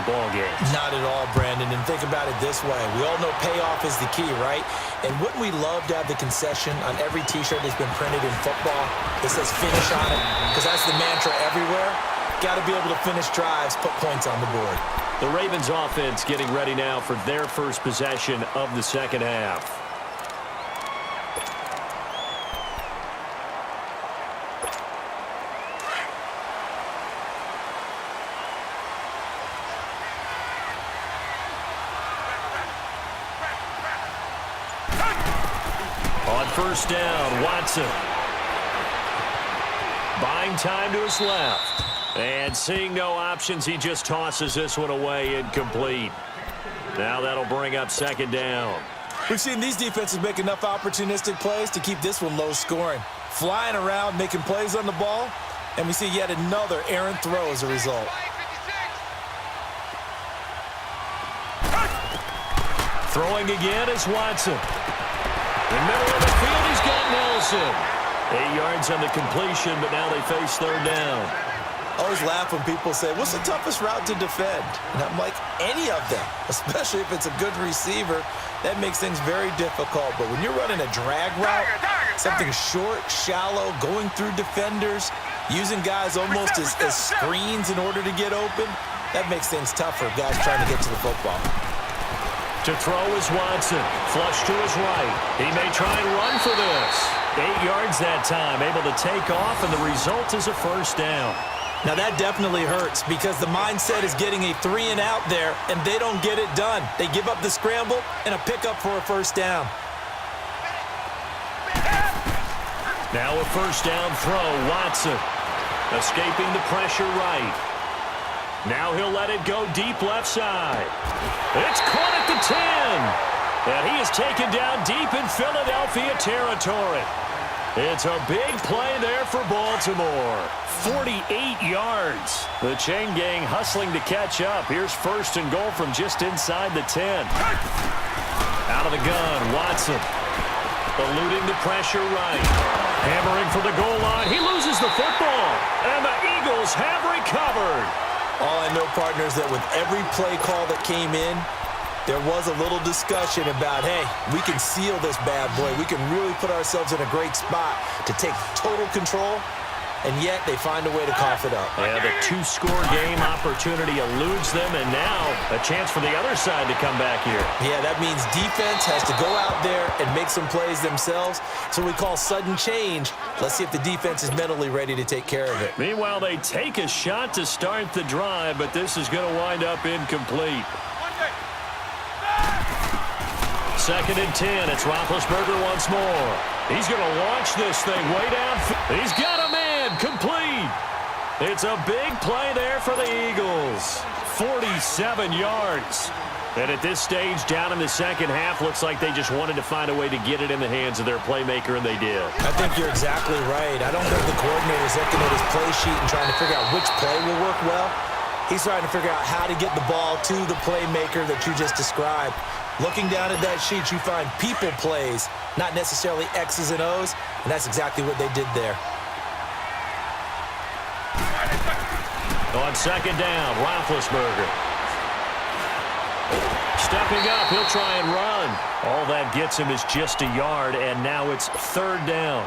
ball game. Not at all, Brandon. And think about it this way. We all know payoff is the key, right? And wouldn't we love to have the concession on every T-shirt that's been printed in football that says finish on it? Because that's the mantra everywhere. Got to be able to finish drives, put points on the board. The Ravens offense getting ready now for their first possession of the second half. On first down, Watson. Buying time to his left. And seeing no options, he just tosses this one away incomplete. Now that'll bring up second down. We've seen these defenses make enough opportunistic plays to keep this one low scoring. Flying around, making plays on the ball, and we see yet another errant throw as a result. Throwing again is Watson. In the middle of the field, he's got Nelson. 8 yards on the completion, but now they face third down. I always laugh when people say, what's the toughest route to defend? And I'm like, any of them, especially if it's a good receiver. That makes things very difficult. But when you're running a drag route, something short, shallow, going through defenders, using guys almost as screens in order to get open, that makes things tough for guys trying to get to the football. To throw is Watson. Flush to his right. He may try and run for this. 8 yards that time, able to take off, and the result is a first down. Now that definitely hurts because the mindset is getting a 3-and-out there, and they don't get it done. They give up the scramble and a pickup for a first down. Now a first down throw, Watson. Escaping the pressure right. Now he'll let it go deep left side. It's caught at the 10. And he is taken down deep in Philadelphia territory. It's a big play there for Baltimore. 48 yards. The chain gang hustling to catch up. Here's first and goal from just inside the 10. Out of the gun, Watson. Eluding the pressure right. Hammering for the goal line. He loses the football. And the Eagles have recovered. All I know, partner, is that with every play call that came in, there was a little discussion about, hey, we can seal this bad boy. We can really put ourselves in a great spot to take total control, and yet they find a way to cough it up. Yeah, the two-score game opportunity eludes them, and now a chance for the other side to come back here. Yeah, that means defense has to go out there and make some plays themselves. So we call sudden change. Let's see if the defense is mentally ready to take care of it. Meanwhile, they take a shot to start the drive, but this is going to wind up incomplete. Second and 10. It's Roethlisberger once more. He's going to launch this thing way down. He's got a man. Complete. It's a big play there for the Eagles. 47 yards. And at this stage, down in the second half, looks like they just wanted to find a way to get it in the hands of their playmaker, and they did. I think you're exactly right. I don't think the coordinator's looking at his play sheet and trying to figure out which play will work well. He's trying to figure out how to get the ball to the playmaker that you just described. Looking down at that sheet, you find people plays, not necessarily X's and O's, and that's exactly what they did there. On second down, Roethlisberger. Stepping up, he'll try and run. All that gets him is just a yard, and now it's third down.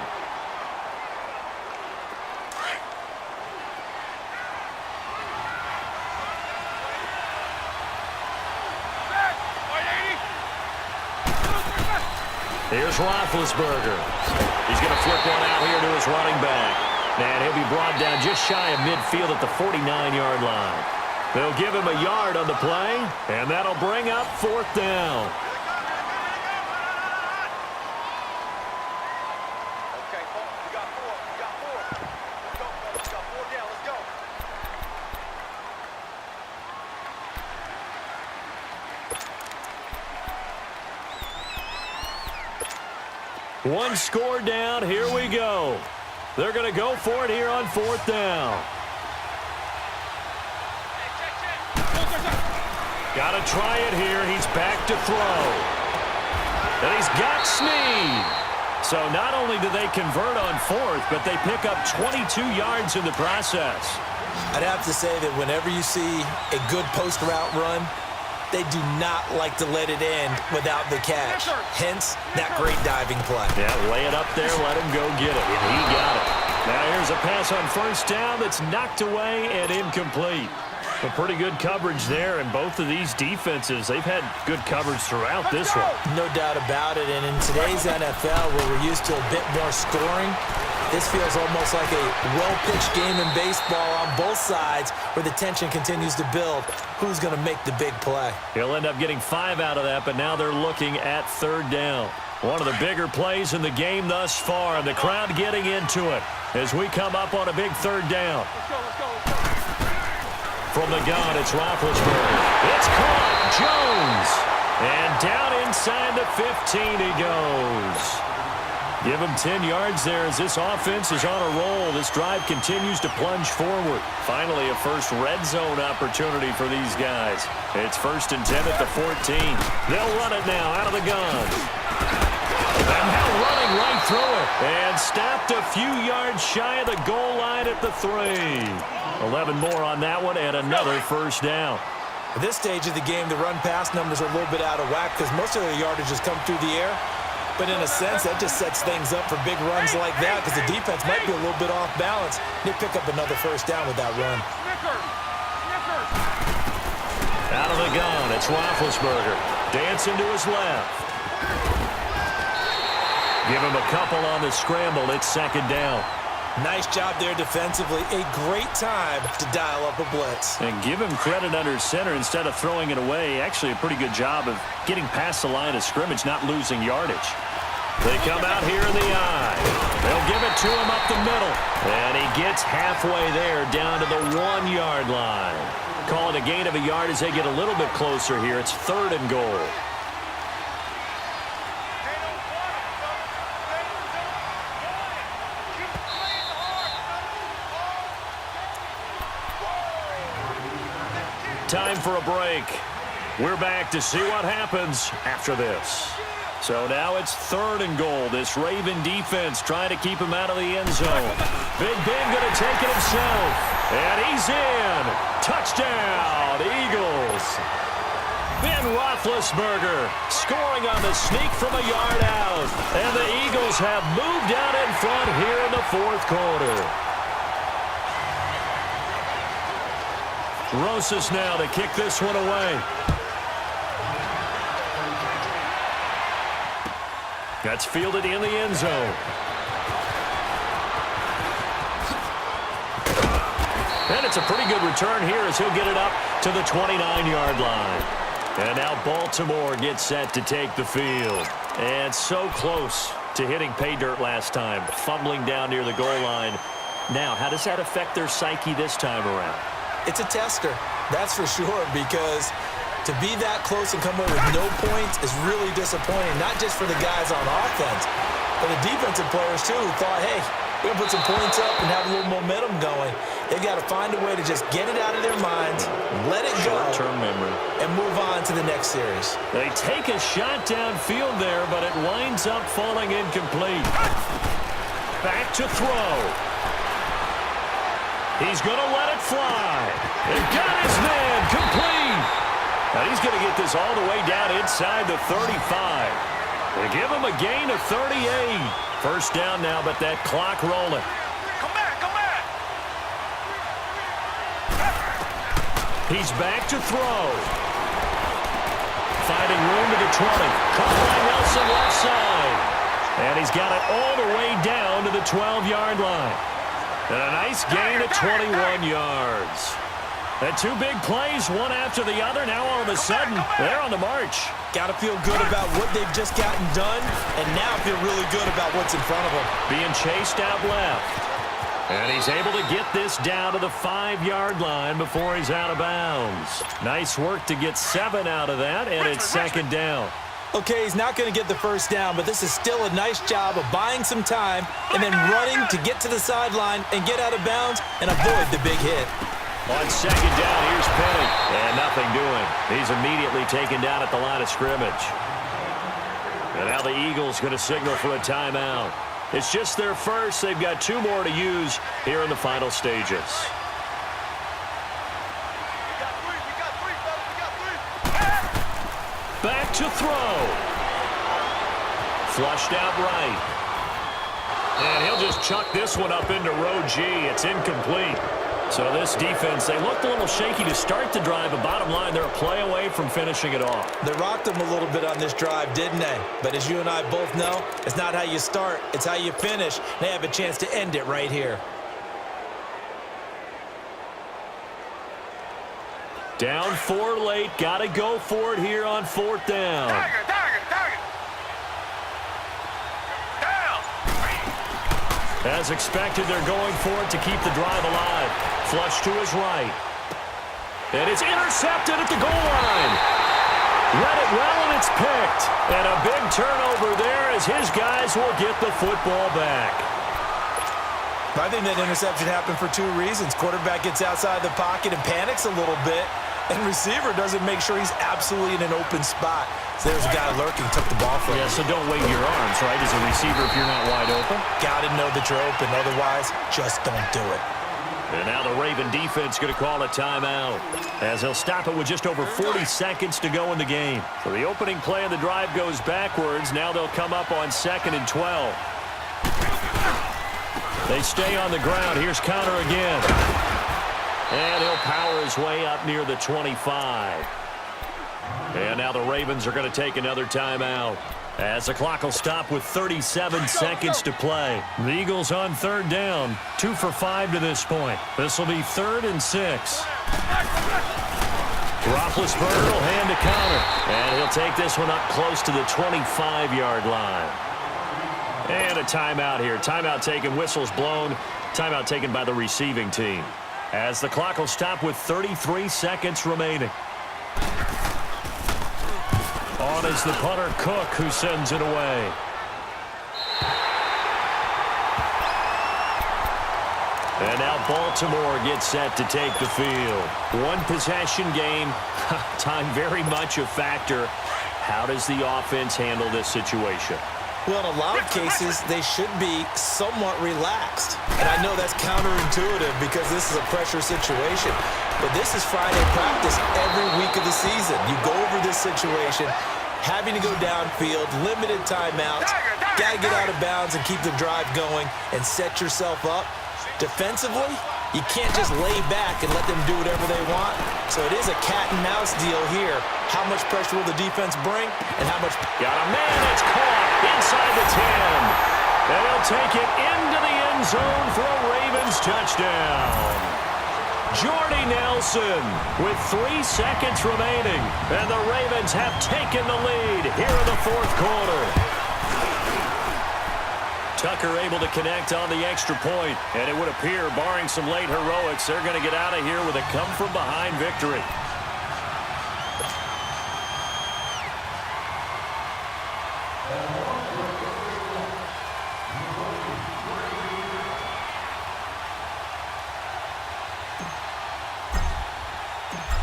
Here's Roethlisberger. He's going to flip one out here to his running back. And he'll be brought down just shy of midfield at the 49-yard line. They'll give him a yard on the play, and that'll bring up fourth down. Okay, we got four. Let's go, fellas. We got 4 down. Let's go. One score down. Here we go. They're going to go for it here on fourth down. Got to try it here. He's back to throw. And he's got Snead. So not only do they convert on fourth, but they pick up 22 yards in the process. I'd have to say that whenever you see a good post route run, they do not like to let it end without the catch. Hence, that great diving play. Yeah, lay it up there, let him go get it, and he got it. Now here's a pass on first down that's knocked away and incomplete. A pretty good coverage there, and both of these defenses, they've had good coverage throughout this one. No doubt about it, and in today's NFL, where we're used to a bit more scoring, this feels almost like a well-pitched game in baseball on both sides where the tension continues to build. Who's going to make the big play? He'll end up getting 5 out of that, but now they're looking at third down. One of the bigger plays in the game thus far, and the crowd getting into it as we come up on a big third down. From the gun, it's Roethlisberger. It's caught. Jones. And down inside the 15 he goes. Give him 10 yards there as this offense is on a roll. This drive continues to plunge forward. Finally, a first red zone opportunity for these guys. It's 1st and 10 at the 14. They'll run it now out of the gun. And now running right through it. And stopped a few yards shy of the goal line at the 3. 11 more on that one and another first down. At this stage of the game, the run-pass numbers are a little bit out of whack because most of the yardage has come through the air. But in a sense, that just sets things up for big runs like that because the defense might be a little bit off balance. They pick up another first down with that run. Out of the gun, it's Roethlisberger. Dancing to his left. Give him a couple on the scramble. It's 2nd down. Nice job there defensively. A great time to dial up a blitz. And give him credit under center instead of throwing it away. Actually, a pretty good job of getting past the line of scrimmage, not losing yardage. They come out here in the eye. They'll give it to him up the middle. And he gets halfway there down to the 1-yard line. Call it a gain of a yard as they get a little bit closer here. It's 3rd and goal. Time for a break. We're back to see what happens after this. So now it's 3rd and goal. This Raven defense trying to keep him out of the end zone. Big Ben going to take it himself. And he's in. Touchdown, Eagles. Ben Roethlisberger scoring on the sneak from a yard out. And the Eagles have moved out in front here in the 4th quarter. Rosas now to kick this one away. That's fielded in the end zone. And it's a pretty good return here as he'll get it up to the 29-yard line. And now Baltimore gets set to take the field. And so close to hitting pay dirt last time, fumbling down near the goal line. Now, how does that affect their psyche this time around? It's a tester, that's for sure, because to be that close and come away with no points is really disappointing, not just for the guys on offense, but the defensive players, too, who thought, hey, we're going to put some points up and have a little momentum going. They've got to find a way to just get it out of their minds, let it go, short-term memory, and move on to the next series. They take a shot downfield there, but it winds up falling incomplete. Back to throw. He's going to let it fly. And got his man complete. Now he's going to get this all the way down inside the 35. They give him a gain of 38. First down now, but that clock rolling. Come back, come back. He's back to throw. Finding room to the 20. Caught by Nelson left side. And he's got it all the way down to the 12-yard line. And a nice gain of 21 yards. And 2 big plays, one after the other. Now all of a sudden, they're on the march. Got to feel good about what they've just gotten done, and now feel really good about what's in front of them. Being chased out left. And he's able to get this down to the 5-yard line before he's out of bounds. Nice work to get 7 out of that, and it's 2nd down. Okay, he's not going to get the first down, but this is still a nice job of buying some time and then running to get to the sideline and get out of bounds and avoid the big hit. On 2nd down, here's Penny. And nothing doing. He's immediately taken down at the line of scrimmage. And now the Eagles going to signal for a timeout. It's just their first. They've got 2 more to use here in the final stages. back to throw. Flushed out right. And he'll just chuck this one up into row G. It's incomplete. So this defense, they looked a little shaky to start the drive, but bottom line, they're a play away from finishing it off. They rocked them a little bit on this drive, didn't they? But as you and I both know, it's not how you start, it's how you finish. They have a chance to end it right here. Down 4 late. Got to go for it here on 4th down. Target. Down. As expected, they're going for it to keep the drive alive. Flush to his right. And it's intercepted at the goal line. Read it well, and it's picked. And a big turnover there as his guys will get the football back. I think that interception happened for 2 reasons. Quarterback gets outside the pocket and panics a little bit, and receiver doesn't make sure he's absolutely in an open spot. So there's a guy lurking, took the ball from him. Yeah, so don't wave your arms, right, as a receiver if you're not wide open. Got to know that you're open. Otherwise, just don't do it. And now the Raven defense going to call a timeout as they'll stop it with just over 40 seconds to go in the game. So the opening play of the drive goes backwards. Now they'll come up on 2nd and 12. They stay on the ground. Here's Counter again. And he'll power his way up near the 25. And now the Ravens are going to take another timeout as the clock will stop with 37 seconds to play. The Eagles on 3rd down, 2 for 5 to this point. This will be 3rd and 6. Roethlisberger will hand to Counter, and he'll take this one up close to the 25-yard line. And a timeout here. Timeout taken, whistles blown. Timeout taken by the receiving team as the clock will stop with 33 seconds remaining. On is the punter, Cook, who sends it away. And now Baltimore gets set to take the field. One possession game, time very much a factor. How does the offense handle this situation? Well, in a lot of cases, they should be somewhat relaxed. And I know that's counterintuitive because this is a pressure situation. But this is Friday practice every week of the season. You go over this situation, having to go downfield, limited timeouts, got to get out of bounds and keep the drive going and set yourself up. Defensively, you can't just lay back and let them do whatever they want. So it is a cat and mouse deal here. How much pressure will the defense bring and how much... Got a man that's caught inside the 10. And he'll take it into the end zone for a Ravens touchdown. Jordy Nelson with 3 seconds remaining. And the Ravens have taken the lead here in the 4th quarter. Tucker able to connect on the extra point, and it would appear, barring some late heroics, they're going to get out of here with a come-from-behind victory.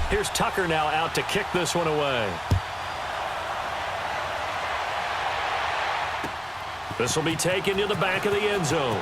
Here's Tucker now out to kick this one away. This will be taken to the back of the end zone.